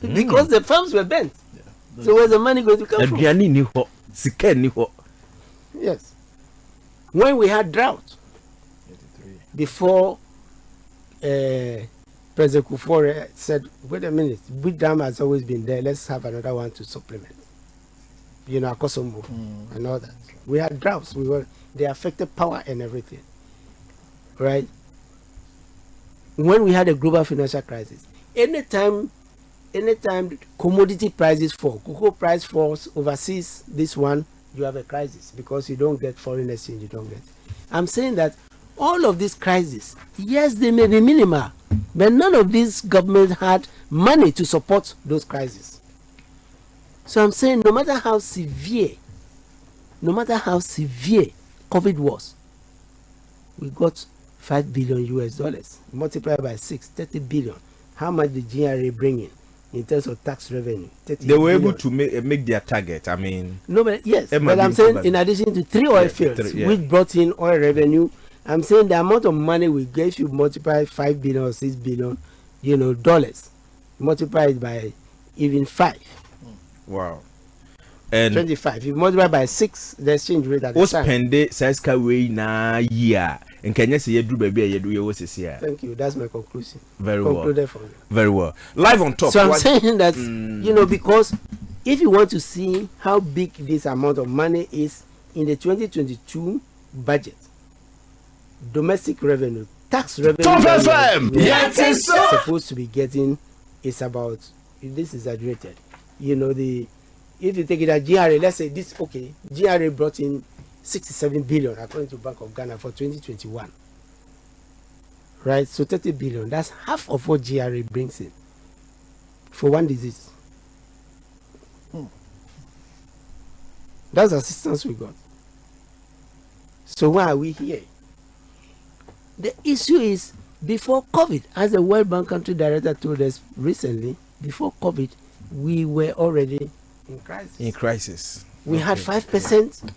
because the farms were bent. Yeah, so where's the money going to come from? Yes. When we had drought, before President Kufuor said, wait a minute, wheat dam has always been there, let's have another one to supplement. You know, Akosomo and all that. We had droughts, they affected power and everything. Right? When we had a global financial crisis, anytime commodity prices fall, cocoa price falls overseas, this one, you have a crisis because you don't get foreign exchange, you don't get. I'm saying that all of these crises, yes, they may be minimal, but none of these governments had money to support those crises. So I'm saying no matter how severe COVID was, we got $5 billion, multiplied by 30 billion. How much did GRA bring in terms of tax revenue? They were able to make their target. I mean, no, but yes, but I'm saying in addition to 3 oil fields, which brought in oil revenue, I'm saying the amount of money we gave you multiply 5 billion or 6 billion, dollars, multiplied by even 5. Wow. And 25. You multiply by 6, the exchange rate at the time. Spend Saska way na year. And can you say you do baby you do your was here? Thank you. That's my conclusion. Very well. Very well. Live on top. So I'm saying that because if you want to see how big this amount of money is in the 2022 budget, domestic revenue, tax revenue, yes, supposed to be getting is about, this is exaggerated. If you take it at GRA, let's say GRA brought in 67 billion according to Bank of Ghana for 2021. Right? So 30 billion, that's half of what GRA brings in for one disease. That's assistance we got. So why are we here? The issue is, before COVID, as the World Bank country director told us recently, before COVID, we were already in crisis. We had 5%,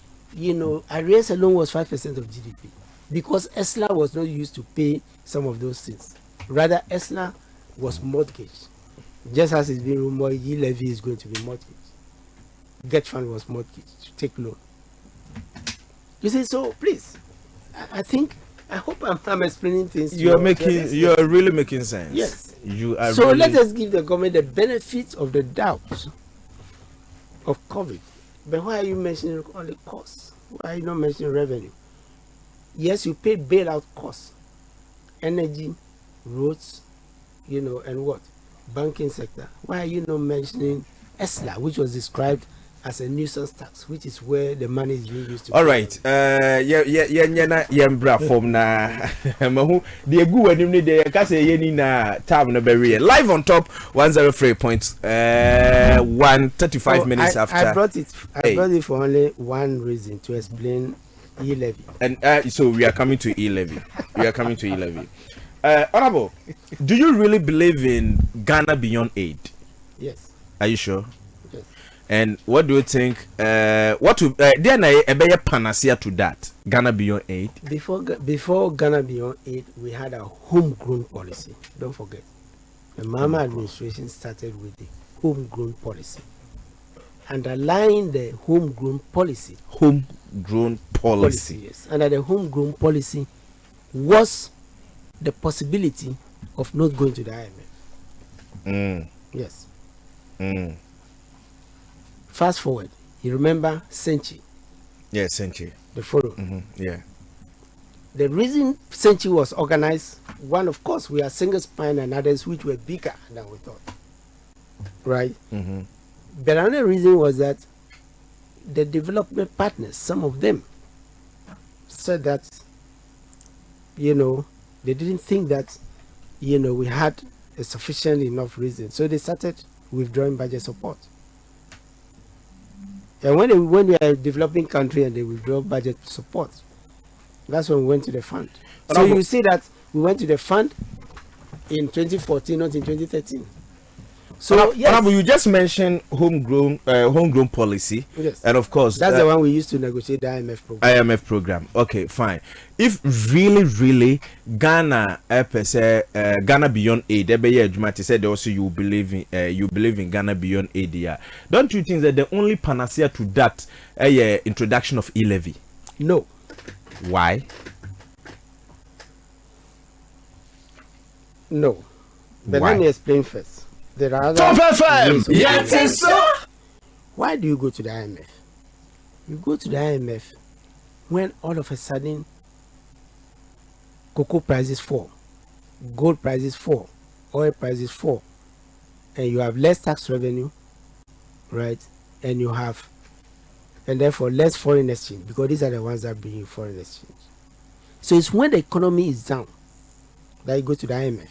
arrears alone was 5% of GDP, because ESLA was not used to pay some of those things. Rather, ESLA was mortgaged. Just as it's been rumored, E-levy is going to be mortgaged. Get fund was mortgaged to take loan. You see, so please, I hope I'm explaining things. You are really making sense. Yes. You are. So let us give the government the benefit of the doubt of COVID. But why are you mentioning only costs? Why are you not mentioning revenue? Yes, you pay bailout costs, energy, roads, and what? Banking sector. Why are you not mentioning ESLA, which was described as a nuisance tax, which is where the money is being used to. All right. Bra from na mahu the gu anim ni de ka say yeni na time no be live on top 103.135 minutes after. I brought it for only one reason, to explain E-levy. And so we are coming to E-levy. Honorable, do you really believe in Ghana Beyond Aid? Yes. Are you sure? And what do you think? What will then a better panacea to that? Ghana Beyond Aid. Before Ghana Beyond Aid, we had a homegrown policy. Don't forget, the Mahama administration started with the homegrown policy. Underlying the homegrown policy. Yes. Under the homegrown policy was the possibility of not going to the IMF. Yes. Fast forward, you remember Senchi? Yeah, Senchi. The forum. Yeah. The reason Senchi was organized, one, of course, we are single spine and others which were bigger than we thought. Right? But another reason was that the development partners, some of them, said that, they didn't think that, we had a sufficient enough reason. So they started withdrawing budget support. And when we are a developing country and they withdraw budget support, that's when we went to the fund. So you see that we went to the fund in 2014, not in 2013. So yes, you just mentioned homegrown policy. Yes. And of course that's the one we used to negotiate the IMF program. Okay, fine. If really Ghana Ghana beyond aid, said also you believe in Ghana beyond aid, yeah. Don't you think that the only panacea to that introduction of e-levy? No. Why? No. But Why? let me explain first. There are other Terkper. ways of Yes, doing it. sir. Why do you go to the IMF? You go to the IMF when all of a sudden cocoa prices fall, gold prices fall, oil prices fall, and you have less tax revenue, right? And therefore less foreign exchange, because these are the ones that bring you foreign exchange. So it's when the economy is down that you go to the IMF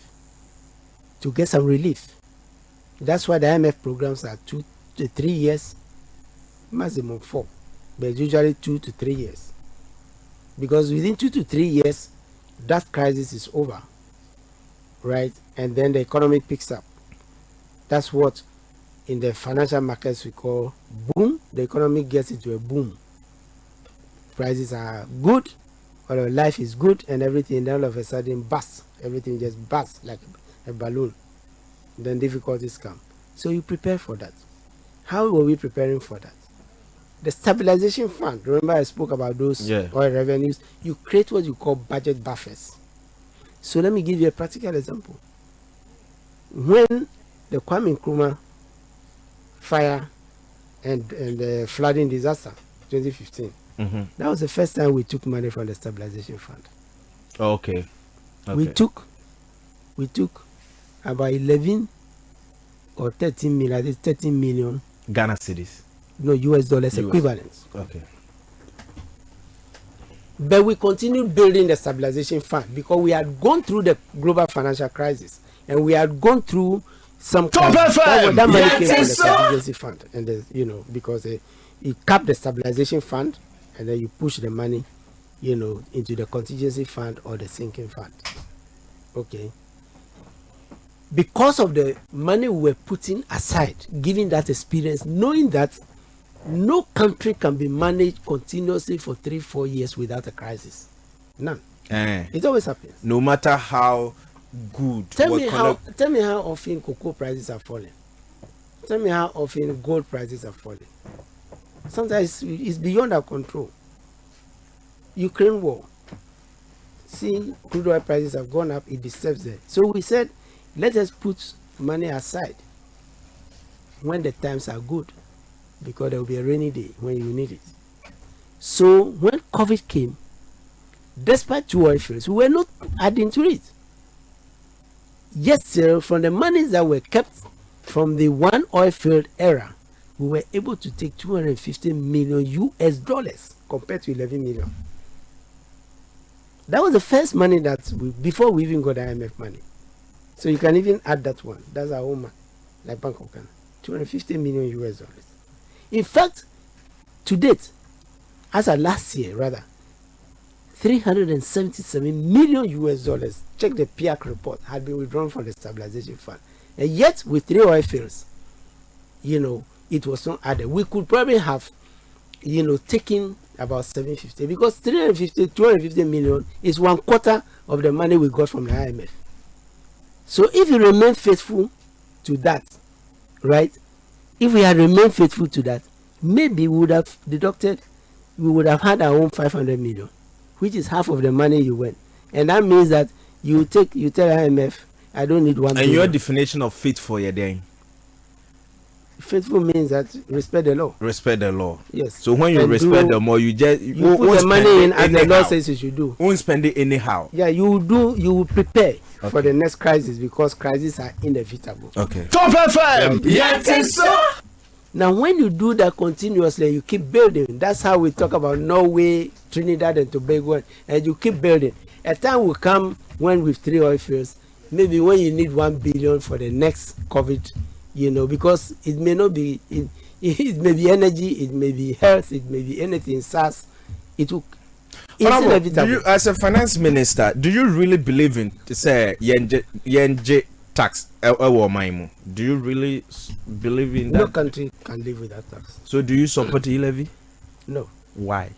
to get some relief. That's why the IMF programs are 2 to 3 years, maximum 4, but usually 2 to 3 years. Because within 2 to 3 years, that crisis is over, right? And then the economy picks up. That's what in the financial markets we call boom. The economy gets into a boom. Prices are good, or life is good, and everything. Then all of a sudden, bursts. Everything just bursts like a balloon. Then difficulties come. So you prepare for that. How were we preparing for that? The stabilization fund, remember I spoke about those oil revenues. You create what you call budget buffers. So let me give you a practical example. When the Kwame Nkrumah fire and the flooding disaster 2015, that was the first time we took money from the stabilization fund. Okay. We took about 11 or 13 million, I think 13 million Ghana cedis. No, US dollars equivalent. Okay. But we continued building the stabilization fund because we had gone through the global financial crisis and we had gone through some Terkper. that money came from the stabilization fund, and because you cap the stabilization fund and then you push the money, into the contingency fund or the sinking fund. Okay. Because of the money we were putting aside, giving that experience, knowing that no country can be managed continuously for 3-4 years without a crisis. None. It always happens. No matter how good. Tell me how often cocoa prices are falling. Tell me how often gold prices are falling. Sometimes it's beyond our control. Ukraine war. See, crude oil prices have gone up. It disturbs them. So we said, let us put money aside when the times are good, because there will be a rainy day when you need it. So when COVID came, despite 2 oil fields, we were not adding to it. Yes, sir, from the monies that were kept from the 1 oil field era, we were able to take $250 million US compared to 11 million. That was the first money that before we even got the IMF money. So you can even add that one. That's our own man, like Bank of Ghana. $250 million US. In fact, to date, as of last year, rather, $377 million US, check the PIAC report, had been withdrawn from the stabilization fund. And yet, with 3 oil fields, it was not added. We could probably have, taken about 750, because 250 million is 1/4 of the money we got from the IMF. So if you remain faithful to that, right? If we had remained faithful to that, maybe we would have had our own 500 million, which is half of the money you went. And that means that you tell IMF, I don't need 1 billion. And your definition of faithful, then? Faithful means that respect the law. Respect the law. Yes. So when you respect the law, you put the money in as the law says you should do. Won't spend it anyhow. Yeah, you will prepare for the next crisis, because crises are inevitable. Okay. Terkper. Yes, sir. Now, when you do that continuously, you keep building. That's how we talk about Norway, Trinidad, and Tobago, and you keep building. A time will come when with 3 oil fields, maybe when you need 1 billion for the next COVID, because it may not be, it may be energy, it may be health, it may be anything, SARS. It's inevitable. As a finance minister, do you really believe in, say, yenje tax. Do you really believe in that? No country can live without tax. So do you support e-levy? No, Why?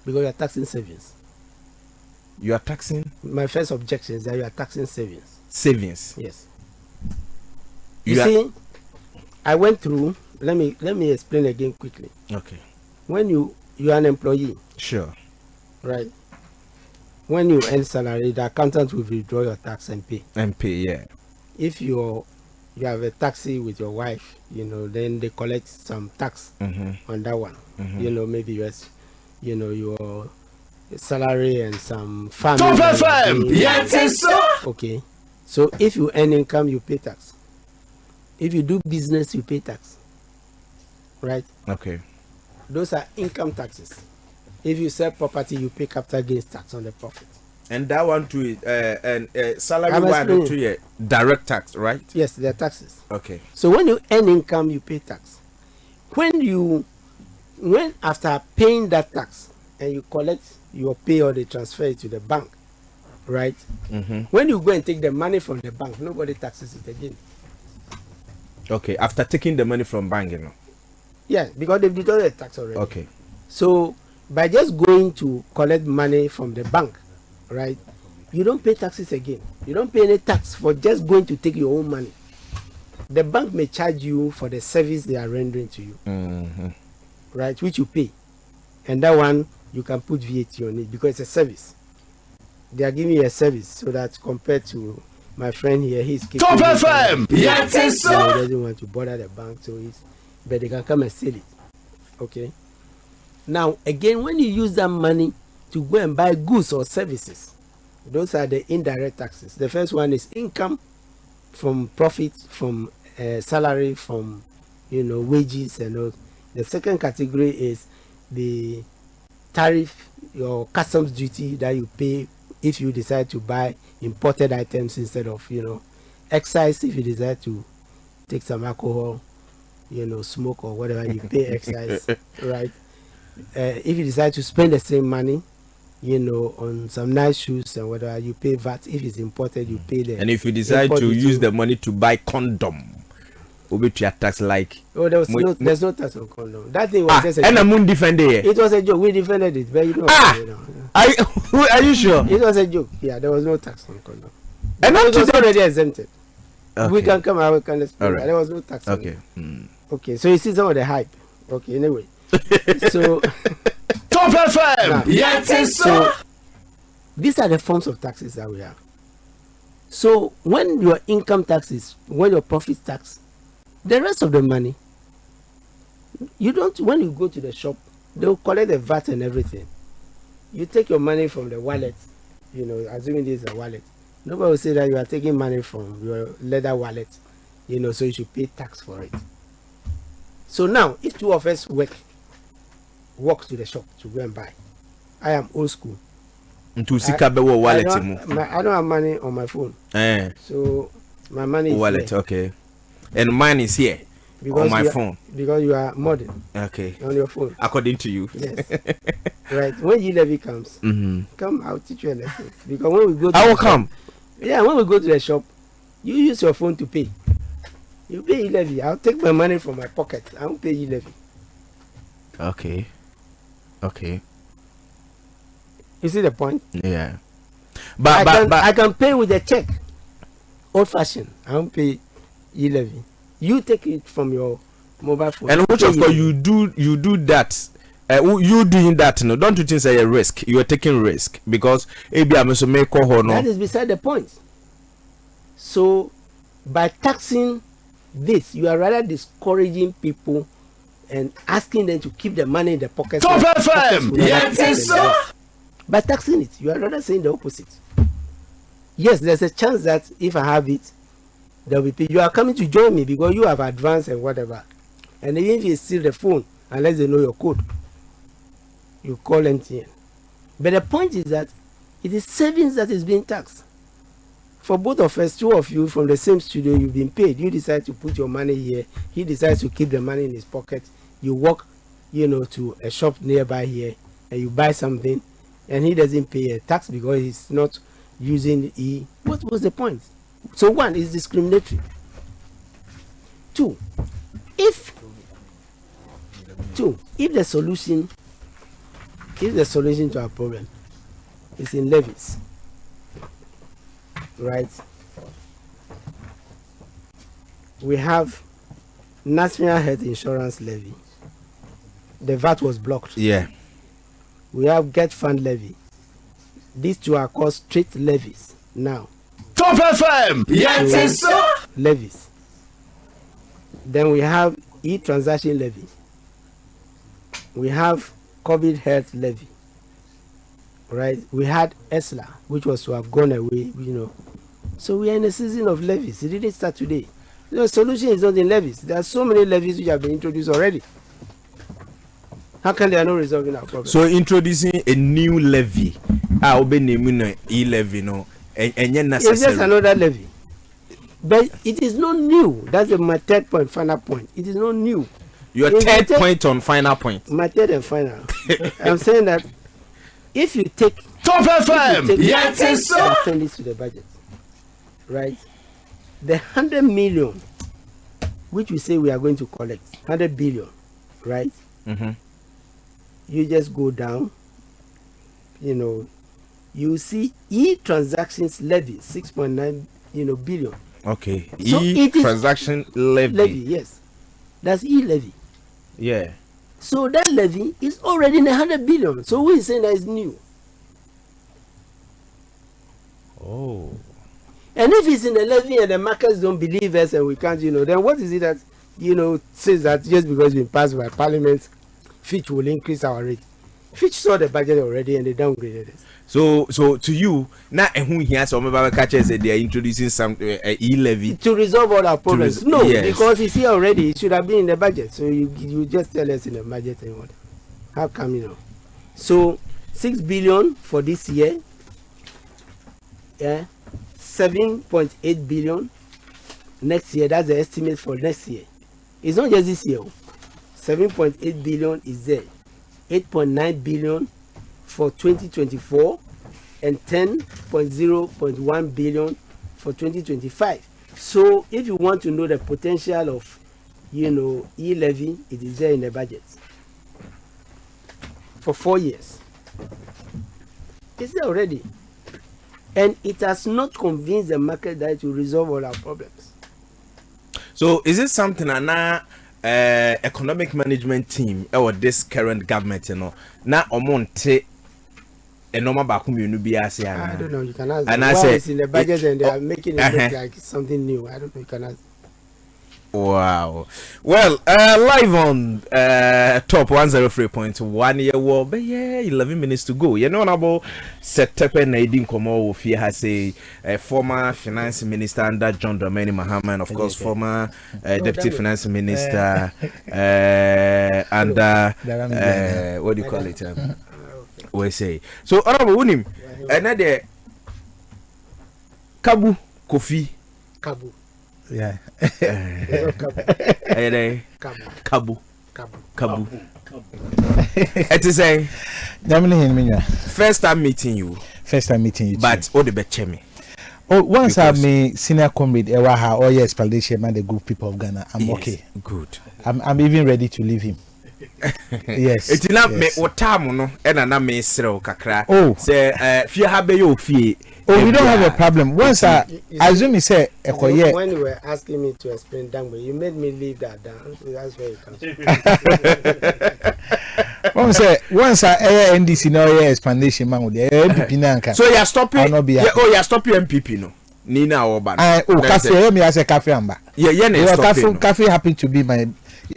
because you are taxing savings. You are taxing My first objection is that you are taxing savings. savings. Yes. You You are- see, I went through. Let me explain again quickly. Okay. When you are an employee, Sure. right? When you earn salary, the accountant will withdraw your tax and pay. MP, yeah. If you have a taxi with your wife, then they collect some tax on that one. Maybe your salary and some family. Top that you're FM, doing. yes, sir. Okay. So if you earn income, you pay tax. If you do business, you pay tax. Right? Okay. Those are income taxes. If you sell property, you pay capital gains tax on the profit. And that one too is salary I'm one explaining. too, yeah. Direct tax, right? Yes, they're taxes. Okay. So when you earn income, you pay tax. When after paying that tax and you collect your pay or they transfer it to the bank, right? When you go and take the money from the bank, nobody taxes it again. Okay. After taking the money from bank, Yeah, because they've deducted the tax already. Okay. So by just going to collect money from the bank, right, you don't pay taxes again. You don't pay any tax for just going to take your own money. The bank may charge you for the service they are rendering to you, right, which you pay. And that one, you can put VAT on it because it's a service. They are giving you a service so that compared to my friend here, he's keeping Top it. FM, yes, He sir. doesn't want to bother the bank, but they can come and steal it. Okay. Now, again, when you use that money to go and buy goods or services, those are the indirect taxes. The first one is income from profit, from salary, from wages and all. The second category is the tariff, your customs duty that you pay if you decide to buy imported items instead of excise. If you decide to take some alcohol, smoke or whatever, you pay excise, right? If you decide to spend the same money, on some nice shoes and whatever, you pay VAT. If it's imported, you pay the. And if you decide import to duty. use the money to buy condom, will be your tax like. Oh, there's no tax on condom. That thing was just a and a joke. moon defender. It was a joke. We defended it, but Are you sure? it was a joke. Yeah, there was no tax on condom. And It up was to that. already exempted. Okay. We can come out. We can explain. All right. There was no tax. on Okay. it. Okay. So you see some of the hype. Okay. Anyway. So. Top FM, Now, yes, So sir. these are the forms of taxes that we have. So when your income taxes, when your profit tax, the rest of the money, you don't. When you go to the shop, they'll collect the VAT and everything. You take your money from the wallet, assuming this is a wallet. Nobody will say that you are taking money from your leather wallet, so you should pay tax for it. So now, if two of us walk to the shop to go and buy, I am old school. To see Kabewo wallet. I don't have money on my phone, so my money is Wallet, here. okay. And mine is here on my phone. Because you are modern Okay. on your phone. According to you. Yes. Right. When e-levy comes, come, I'll teach you a lesson. Because when we go to I will the shop- come. Yeah, when we go to the shop, you use your phone to pay. You pay e-levy. I'll take my money from my pocket. I won't pay e-levy. Okay. Okay. You see the point? Yeah. I can pay with a check. Old fashioned. I won't pay e-levy. You take it from your mobile phone. And which Pay of course e-levy. you do that. You doing that, no? Don't you think it's a risk? You are taking risk because maybe I'm so make That is beside the point. So, by taxing this, you are rather discouraging people and asking them to keep the money in the pockets. Top Pockets FM, will never yes, keep them sir. there. By taxing it, you are rather saying the opposite. Yes, there's a chance that if I have it, there will be people. You are coming to join me because you have advanced and whatever. And even if you steal the phone, unless they know your code, you call MTN. But the point is that it is savings that is being taxed. For both of us, two of you from the same studio, you've been paid. You decide to put your money here. He decides to keep the money in his pocket. You walk, to a shop nearby here, and you buy something, and he doesn't pay a tax because he's not using What was the point? So one is discriminatory. Two, if the solution to our problem is in levies, right? We have National Health Insurance levy. The VAT was blocked. Yeah. We have Get Fund levy. These two are called straight levies now. Top FM. Yes, sir. Levies. Then we have e-transaction levy. We have COVID health levy. Right? We had ESLA, which was to have gone away, So we are in a season of levies. It didn't start today. The solution is not in levies. There are so many levies which have been introduced already. How can they are not resolving our problem? So introducing a new levy, I will be naming e-levy, no, and necessary. It's just another levy. But it is not new. That's my third point, final point. It is not new. Your third point on final point. My third and final. I'm saying that if you take Top FM. Yes, sir. Turn this to the budget, right? The 100 million, which we say we are going to collect, 100 billion, right? Mm-hmm. You just go down, you see e-transactions levy 6.9 billion. Okay. So E-transaction levy. Yes, that's e-levy. Yeah. So that levy is already in 100 billion. So who is saying that is new? Oh. And if it's in the levy and the markets don't believe us and we can't, then what is it that, says that just because it's been passed by Parliament, Fitch will increase our rate? Fitch saw the budget already and they downgraded it. So to you, now who here some catchers said they are introducing some e-levy to resolve all our problems. No, yes. Because it's here already. It should have been in the budget. So you just tell us in the budget and what? How come So 6 billion for this year. Yeah. 7.8 billion next year. That's the estimate for next year. It's not just this year. 7.8 billion is there. 8.9 billion for 2024 and 10.0.1 billion for 2025. So if you want to know the potential of e-levy, it is there in the budget for 4 years. It's there already. And it has not convinced the market that it will resolve all our problems. So is it something now economic management team or this current government, now omonte a normal bakum you be as I don't know, you can ask and them. I Why say it's in the budget and they are making it look like something new. I don't know, you can ask. Wow. Well, live on top 103.1 year war, but yeah, 11 minutes to go. About Seth Terkper Nadine Komo Ofia has a former finance minister under John Dramani Mahama, and of course former deputy finance minister under what do you call it? We say. So honorable Unim, another Kabu Kofi Kabu. Yeah. Kabu. It is a first time meeting you. But all the best me. Oh, once I me senior comrade Ewaha or yes, explanation man the good people of Ghana. I'm okay. Good. I'm even ready to leave him. Yes. It's not me otamu no and na me sero kakra. Oh. Say fi habe yo fi. Oh, we don't have a problem. Once I assume he say when you were asking me to explain that way, you made me leave that down. So that's where it comes from. Once I NDC no explanation man with the MPP nanka. So you stopping you stopping MPP no. Nina Oban. Cafe me as a cafe amba. Cafe happen to be my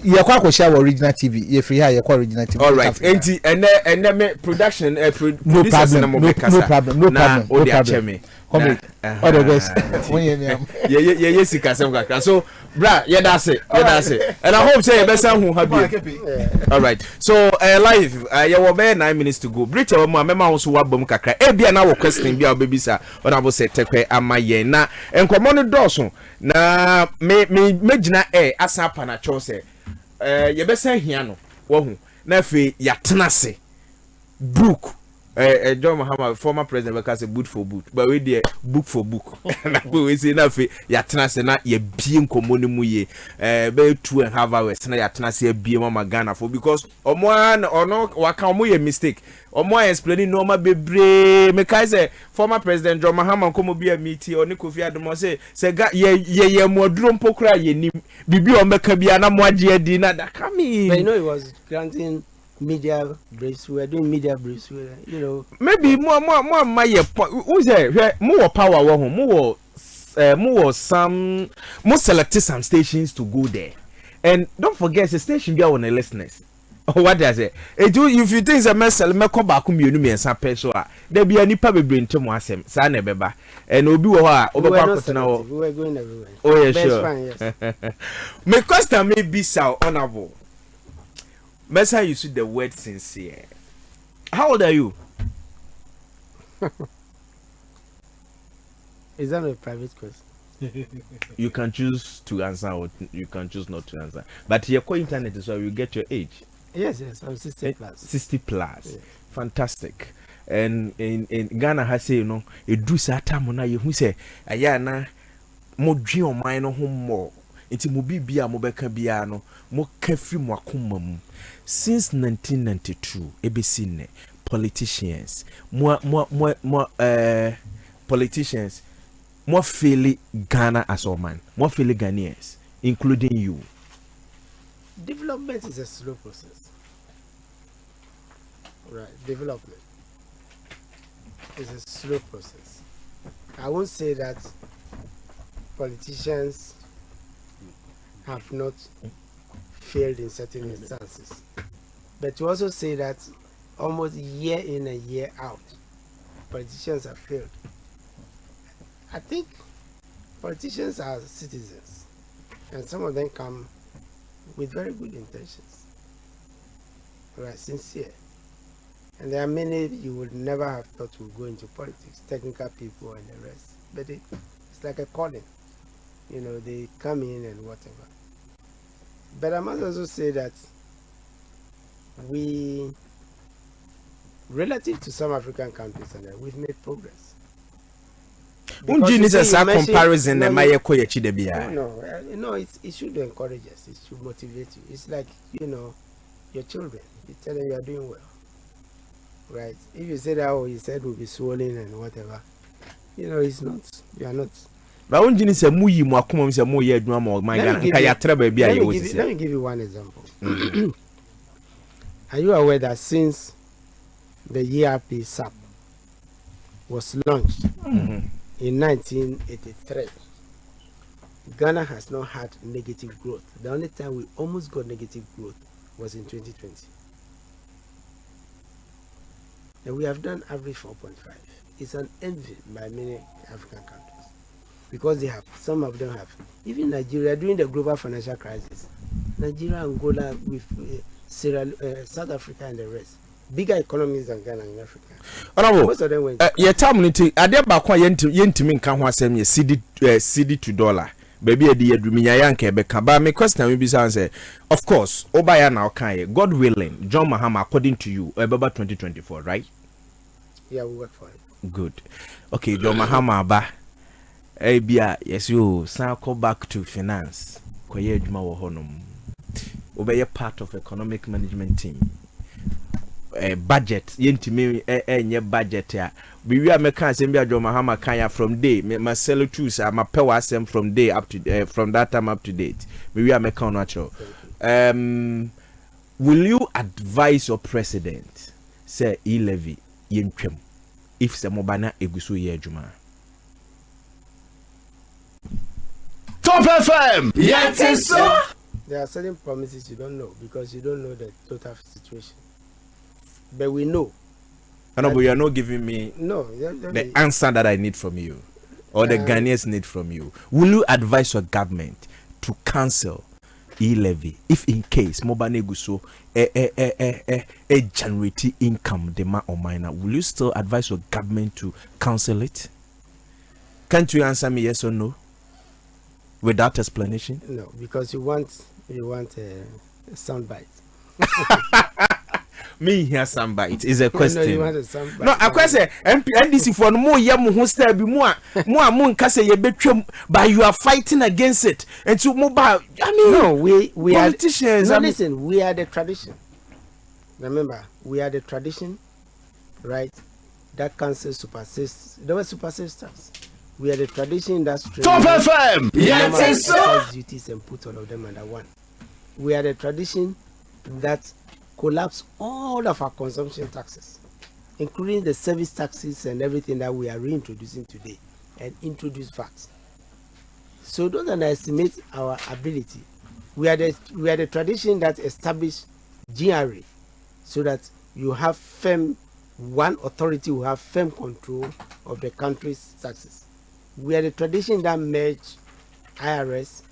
you kwa share original TV. You free here you original TV. All right. And then production no problem. Come all the best. Yeah, so bra, yeah, that's it. And I hope say you best who happy. All right. So live you will be 9 minutes to go. Bridge our mama also wa bom kakra. E bia na wo question bia obabi sa. Honorable Seth Terkper amaye na enkomo no doso na me gina asa pa na cho say ye besa hia no wo hu na fe ya tenase book John Mahama, former president, because a boot for boot, but we did book for book. And we say enough. Yatna sena ye being communimuye, 2.5 hours. Na yatna se be mama Ghana for because one or no wakamu mistake. Or more explaining normal bebre. Because say former president John Mahama come be a meeting or Nicofi Adamo say ye more drum pokra ye ni bibi o meka bia na mo agye adina that come in. But you know, it was granting media briefs. We were doing media briefs. You know, maybe more my point. Who's there? More power. More some more selected some stations to go there, and don't forget the station be on the listeners. What does it? If you think it's a mess, me come back me and some person. There be any public brain to my sem. Sana beba, and obi wa we were going everywhere. Oh yeah, Best sure. friend, yes. My question may be so honorable. Messa you see the word sincere. How old are you? Is that a private question? You can choose to answer or you can choose not to answer. But your core internet is where you get your age. Yes, I'm 60 plus. 60 plus. Yeah. Fantastic. And in Ghana has say, you know, it do time na you say, ayana mo dwi o man no ho mo. Nti mo bibia mo beka bia no mo kafi mo akoma mu. Since 1992, ebesine politicians politicians more feel Ghana as a man, more feel Ghanaians, including you. Development is a slow process. Right, development is a slow process. I won't say that politicians have not failed in certain instances, but to also say that almost year in and year out, politicians have failed. I think politicians are citizens, and some of them come with very good intentions, right, sincere. And there are many you would never have thought would go into politics, technical people and the rest. But it's like a calling. You know, they come in and whatever. But I must also say that we, relative to some African countries, and we've made progress. Unji needs a comparison. No, it should encourage us. It should motivate you. It's like, you know, your children. You tell them you are doing well, right? If you say that, oh, he said we'll be swollen and whatever, you know, it's not. You are not. But Unji needs a muyi mo akuma mi se mo ye adwuma mo my Ghana. Let me give you one example. Are you aware that since the ERP SAP was launched in 1983, Ghana has not had negative growth. The only time we almost got negative growth was in 2020. And we have done average 4.5. It's an envy by many African countries because some of them have. Even Nigeria, during the global financial crisis, Nigeria, Angola, with South Africa and the rest, bigger economies than Ghana in Africa. Most of them went. Your time niti ade ba kwa yentimi nka ho asem ye CD to dollar. Baby e dey adumia yanka e be ka ba me question we be say of course obaya na okan God willing John Mahama according to you about 2024, right? Yeah, we work for it. Good. Okay, John Mahama ba bia yes you san go back to finance koye adwuma wo honom. Obey part of economic management team. Budget yentimi enye budget ya we American assembly John Mahama kanya from day my sell tools am power asem from day up to from that time up to date we American natural. Will you advise your president say levy yentwem if se mobana eguso ye adwuma? Top FM so there are certain promises you don't know because you don't know the total situation. But we know. I know, but you are not giving me the answer that I need from you or the Ghanaians need from you. Will you advise your government to cancel e-levy if in case mobane guso generate income demand or minor? Will you still advise your government to cancel it? Can't you answer me yes or no without explanation? No, because you want a soundbite. Me here soundbite is a question. No, you want a soundbite. No, I question NDC for more yam who stay be more kase ye betwem, but you are fighting against it. And to mobile, I mean, no, we politicians. No, listen, we are the tradition. Remember, we are the tradition, right? That cancels supersedes. There were supersisters. We are the tradition that's Top FM. Yes, sir. Duties and put all of them under one. We are the tradition that collapse all of our consumption taxes, including the service taxes and everything that we are reintroducing today, and introduce facts. So don't underestimate our ability. We are the tradition that established GRA, so that you have one authority will have firm control of the country's taxes. We are the tradition that merged IRS.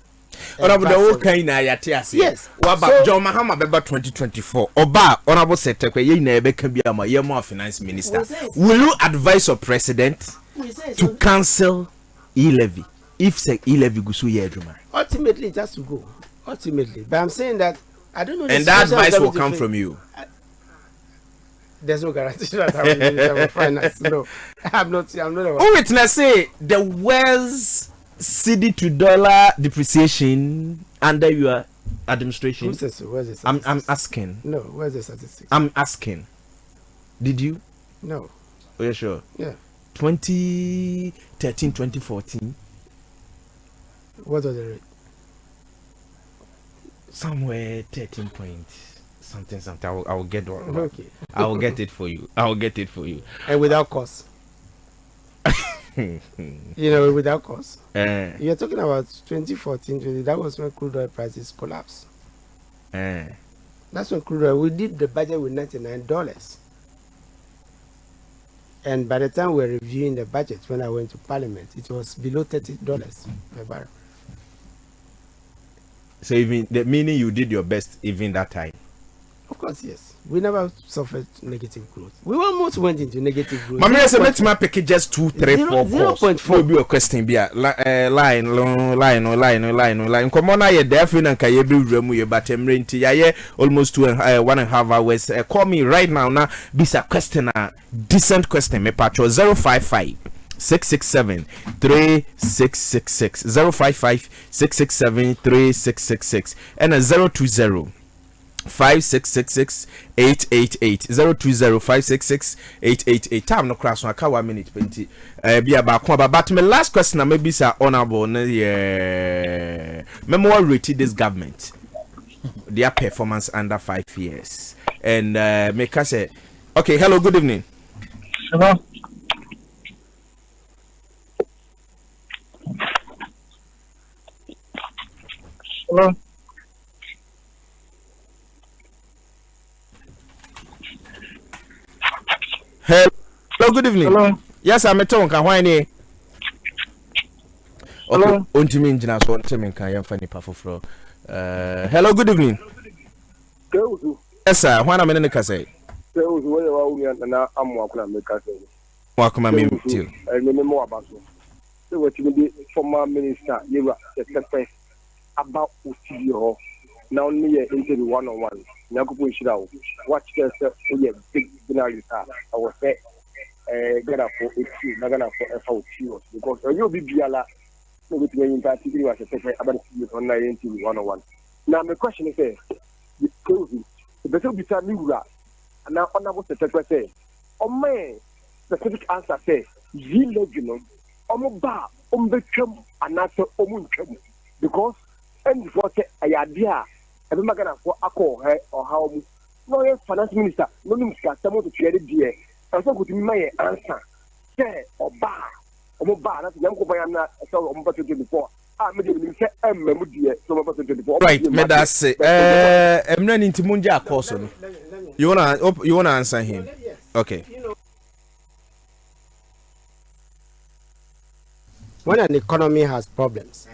Yes. So, John Mahama Beba 2024. Oba, Honorable Terkper, ye never can be a more finance minister. Will you advise your president to cancel e-levy if say e-levy goes to ultimately, it has to go. Ultimately, but I'm saying that I don't know. And that advice will come from you. There's no guarantee that I will minister for finance. No, I'm not. Oh, witness say the worst cedi to dollar depreciation under your administration. Who says so? Where's the I'm statistics? asking. No, where's the statistics? I'm asking. Did you? No. Oh, yeah, sure. Yeah. 2013, 2014. What was the rate? Somewhere 13 point something. I will get one. Okay. I will get it for you. And without cost. Without cost. You're talking about 2014, that was when crude oil prices collapsed. That's when crude oil, we did the budget with $99. And by the time we were reviewing the budget, when I went to Parliament, it was below $30 per barrel. So even the meaning you did your best even that time. Of course, yes. We never suffered negative growth. We almost went into negative growth. Mamma said, "Let's my pick just 2, 3, 4 0.4. Will be a question. Be a line. Come on, I definitely and can you be removed, but I'm renting. I almost 1.5 hours. Call me right now. Now, be a question, a decent question. Me patcho 055 667 3666 055 667 3666 and a 020 5666 888 020 566 888. Time no crash on 1 minute 20. Be about but my last question maybe sir honorable memoir rated this government their performance under 5 years and make us say okay. Hello, good evening. Hello. Hello. Hello, good evening. Hello. Yes, I'm a tonka. Why ne? Hello. Unti me njina so unti me kan yamfa nipa foforo. Hello, good evening. Yes, sir. Why na me ne kase? Na amu akuna me kase. Wa kuma me too. Me mo abaso. So what you be former minister Yewa Terkper about Usiyo. Now near interview one-on-one. Nyakupo Shirao. Watch yourself for your big dinner. I was say Gana for Nagana for FOT because you'll be Biala. No, with me in particular, was a second about on 101. Now, my question is the COVID, the better be Tamura, and now honorable Terkper say, oh, man, specific answer say, you legend, Omoba, Ombecum, and not Omuncum, because and what a idea, and Magana for Ako or how no finance minister, no minister, someone to create it, and so could my answer, say, or bar. Right, me that say I'm not into Munja course. You wanna answer him? Okay. When an economy has problems,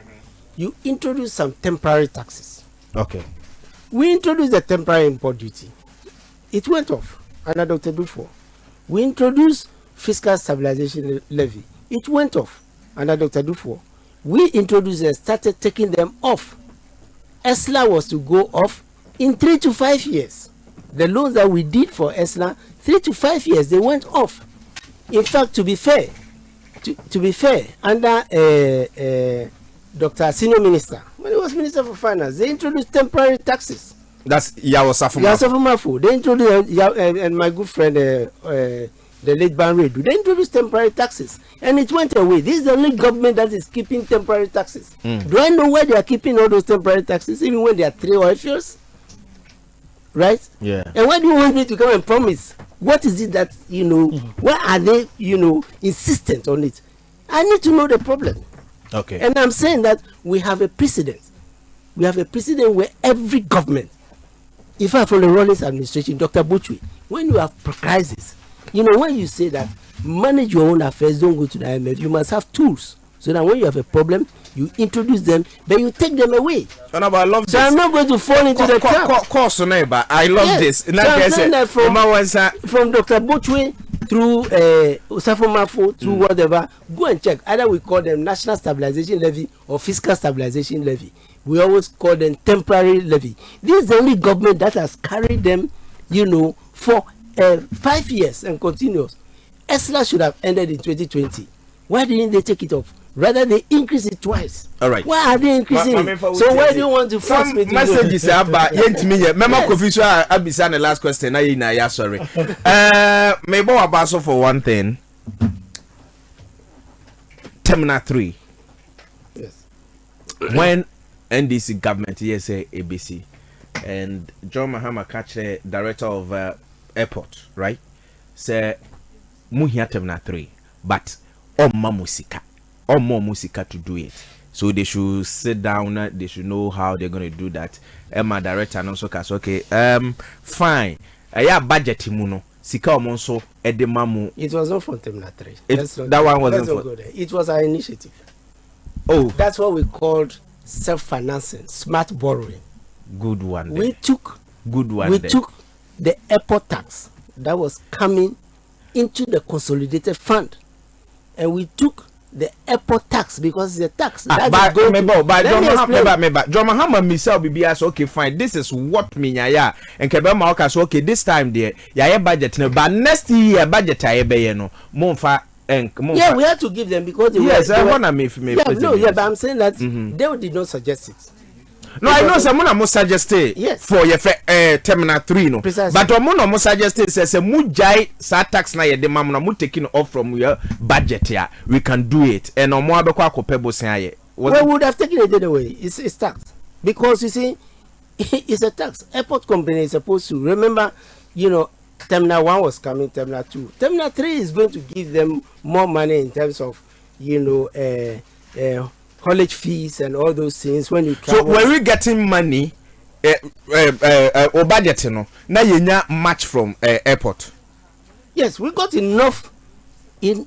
you introduce some temporary taxes. Okay. We introduced the temporary import duty. It went off under Dr. Dufo. We introduced fiscal stabilization levy. It went off under Dr. Dufo. We introduced and started taking them off. ESLA was to go off in 3 to 5 years. The loans that we did for ESNA, 3 to 5 years, they went off. In fact, to be fair, under Dr. Senior Minister, when he was Minister for Finance, they introduced temporary taxes. That's Yawo. They introduced, and my good friend, the late Ban Redu, they introduced temporary taxes, and it went away. This is the only government that is keeping temporary taxes. Do I know where they are keeping all those temporary taxes, even when there are 3 oil fields? Right? Yeah. And why do you want me to come and promise? What is it that, why are they, insistent on it? I need to know the problem. Okay. And I'm saying that we have a precedent. We have a precedent where every government, in fact, from the Rawlings administration, Dr. Butchwi, when you have crisis, when you say that manage your own affairs, don't go to the IMF, you must have tools so that when you have a problem, you introduce them, but you take them away. I love this. So I'm not going to fall into the trap. Course, neighbor. I love this. So I'm saying that from Dr. Butchwi through Osafo Mafo, through whatever, go and check. Either we call them National Stabilization Levy or Fiscal Stabilization Levy. We always call them temporary levy. This is the only government that has carried them, for 5 years and continuous. ESLA should have ended in 2020. Why didn't they take it off? Rather, they increase it twice. All right. Why are they increasing it? So why do you want to force me to messages about Memo Kofi Abisa the last question. I sorry. Maybe about so for one thing. Terminal 3. Yes. When NDC government say ABC and John Mahama Kache, director of airport, right? Say Muhia Terminal 3, but more musika to do it. So they should sit down, they should know how they're going to do that. Emma director and also cast okay, fine. Yeah, budget muno. Sika omonso edemamu. It was not from Terminal 3. That one wasn't for. It was our initiative. Oh, that's what we called self-financing, smart borrowing. Good one. We took the airport tax that was coming into the consolidated fund, and we took the airport tax because the tax that is going to John Mahama myself be okay, fine, this is what me ya and Kebema Oka so okay, this time there ya budget no, but next year budget I be no monfa. Yeah, we had to give them because they yes, I want to make but I'm saying that they did not suggest it. No, I know someone must suggest it. Yes. For your terminal 3 no. Precisely. But someone must suggest it says a mujai sa tax na ye de mam na mu taking off from your budget here. We can do it. And no more abekwa akopebo sen aye. We would have taken it away. It's tax. Because you see it's a tax. Airport company is supposed to remember, Terminal 1 was coming, Terminal 2. Terminal 3 is going to give them more money in terms of, college fees and all those things when you travel. So were we getting money or budget no? Now you match from airport. Yes, we got enough from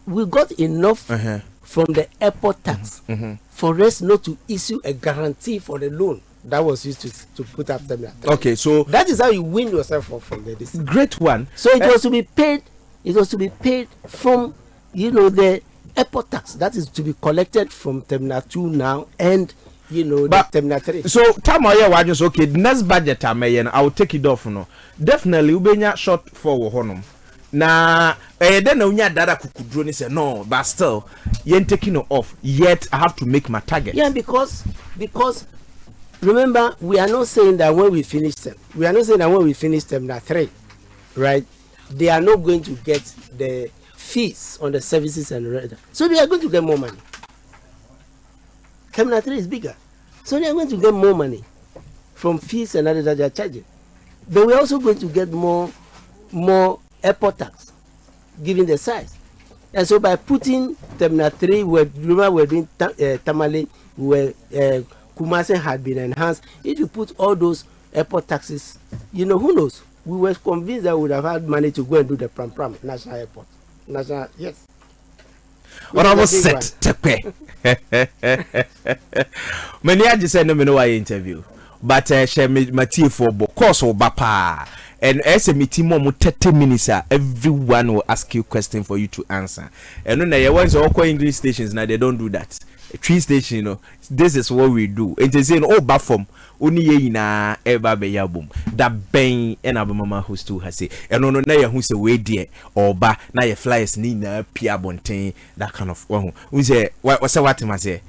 the airport tax for us not to issue a guarantee for the loan that was used to put up Terminal 3. Okay, so that is how you win yourself off from this great one. So it was to be paid. It was to be paid from the airport tax that is to be collected from Terminal 2 now and the Terminal 3. So time I just okay, next budget I will take it off no. Definitely ubenya short for honum. Na then unya dada kukudroni say no, but still you taking it off. Yet I have to make my target. Yeah, because remember, we are not saying that when we finish Terminal 3, right, they are not going to get the fees on the services and rent. So they are going to get more money. Terminal 3 is bigger. So they are going to get more money from fees and others that they are charging. But we are also going to get more airport tax, given the size. And so by putting Terminal 3, we're doing Tamale, Kumasi had been enhanced. If you put all those airport taxes, who knows? We were convinced that we would have had money to go and do the Pram National Airport. Yes. Honorable Seth Terkper. Many I just said no me no interview. But she me for course or bapa. and as a meeting more 30 minutes, everyone will ask you question for you to answer. And when there was all English stations now, they don't do that. A tree station, you know, this is what we do. It is saying, oh, bafom, only ye na eba be yabum. That bang and abamama who still has say, and no, na ya who's a way dear or ba na ya flyers ni na pia bontain, that kind of one. Who say, what's what I say?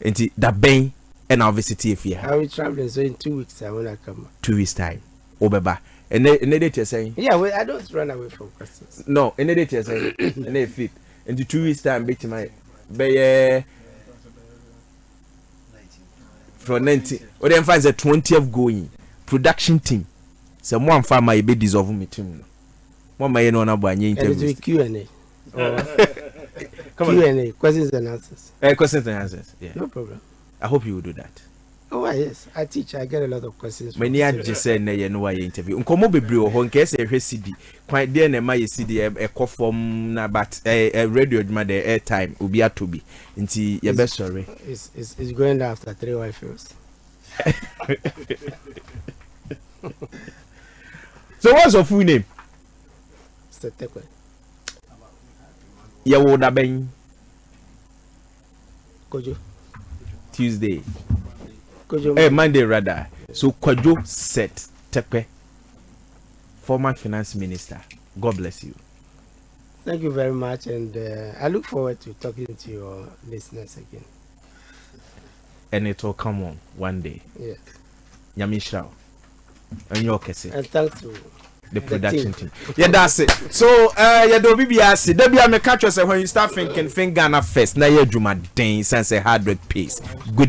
And that bang and I'll visit if you I will travel so in 2 weeks. I will come. 2 weeks time. Obeba. And they you're saying? Yeah, well, I don't run away from questions. No, and they you're saying, and they fit. And 2 weeks time, bet my be from 19 or then finds the 20th going production team. Someone farmer be dissolve me team. One may know about any interview. Q&A. Q&A, questions and answers. Questions and answers. Yeah. No problem. I hope you will do that. Oh, yes. I teach. I get a lot of questions. Many I just said, "Nay, no, I interview." Unkomo be brio. Hon case a CD. Quite dear, na my CD a call from na but a radio ma the airtime will be to be. Inti your best sorry. It's going down after 3 Wi-Fi's. So what's your full name? Seth Terkper. Ya woda ben Kojo. Tuesday. Kojo. Monday rather. So Kojo Seth Terkper, former finance minister. God bless you. Thank you very much, and I look forward to talking to your listeners again. And it will come on one day. Yes. Nyamishra. And your kese. And thanks to the production team. Yeah, that's it. So, yeah, do BBRC. There be a catch yourself when you start thinking Ghana first. Now you're Juma Dane, sense a hard work pace. Good.